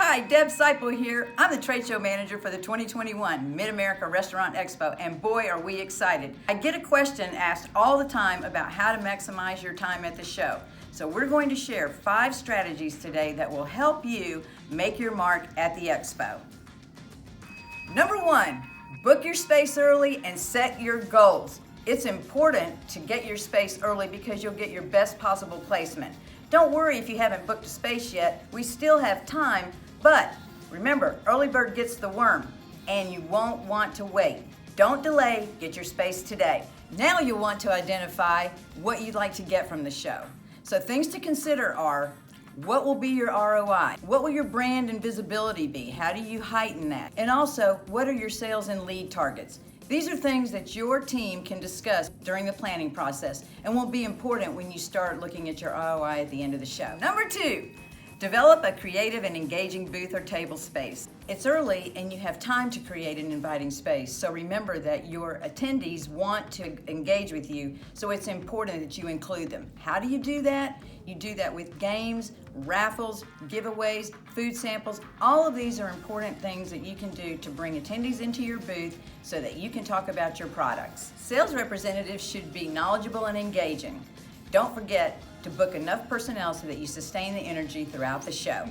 Hi, Deb Seiple here. I'm the trade show manager for the 2021 Mid-America Restaurant Expo, and boy are we excited. I get a question asked all the time about how to maximize your time at the show. So we're going to share 5 strategies today that will help you make your mark at the Expo. Number 1, book your space early and set your goals. It's important to get your space early because you'll get your best possible placement. Don't worry if you haven't booked a space yet, we still have time, but remember, early bird gets the worm, and you won't want to wait. Don't delay, get your space today. Now you'll want to identify what you'd like to get from the show. So things to consider are, what will be your ROI? What will your brand and visibility be? How do you heighten that? And also, what are your sales and lead targets? These are things that your team can discuss during the planning process and will be important when you start looking at your ROI at the end of the show. Number 2, develop a creative and engaging booth or table space. It's early and you have time to create an inviting space, so remember that your attendees want to engage with you, so it's important that you include them. How do you do that? You do that with games, raffles, giveaways, food samples. All of these are important things that you can do to bring attendees into your booth so that you can talk about your products. Sales representatives should be knowledgeable and engaging. Don't forget to book enough personnel so that you sustain the energy throughout the show.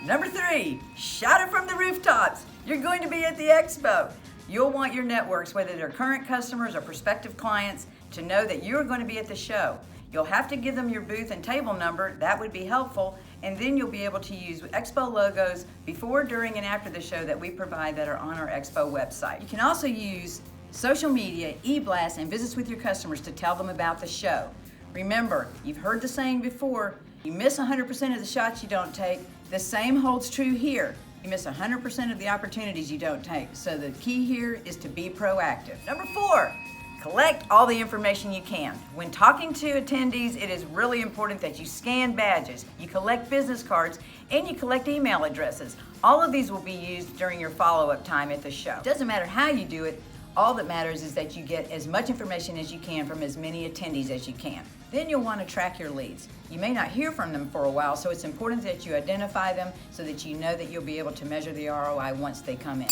Number 3, shout it from the rooftops. You're going to be at the Expo. You'll want your networks, whether they're current customers or prospective clients, to know that you're going to be at the show. You'll have to give them your booth and table number, that would be helpful, and then you'll be able to use Expo logos before, during, and after the show that we provide that are on our Expo website. You can also use social media, e-blasts, and visits with your customers to tell them about the show. Remember, you've heard the saying before, you miss 100% of the shots you don't take. The same holds true here. You miss 100% of the opportunities you don't take. So the key here is to be proactive. Number 4, collect all the information you can. When talking to attendees, it is really important that you scan badges, you collect business cards, and you collect email addresses. All of these will be used during your follow-up time at the show. It doesn't matter how you do it, all that matters is that you get as much information as you can from as many attendees as you can. Then you'll want to track your leads. You may not hear from them for a while, so it's important that you identify them so that you know that you'll be able to measure the ROI once they come in.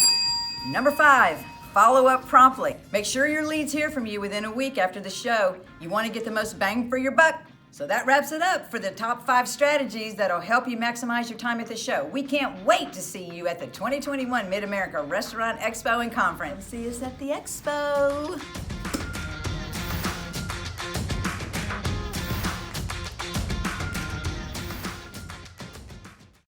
Number 5, follow up promptly. Make sure your leads hear from you within a week after the show. You want to get the most bang for your buck. So that wraps it up for the top 5 strategies that'll help you maximize your time at the show. We can't wait to see you at the 2021 Mid-America Restaurant Expo and Conference. See us at the Expo.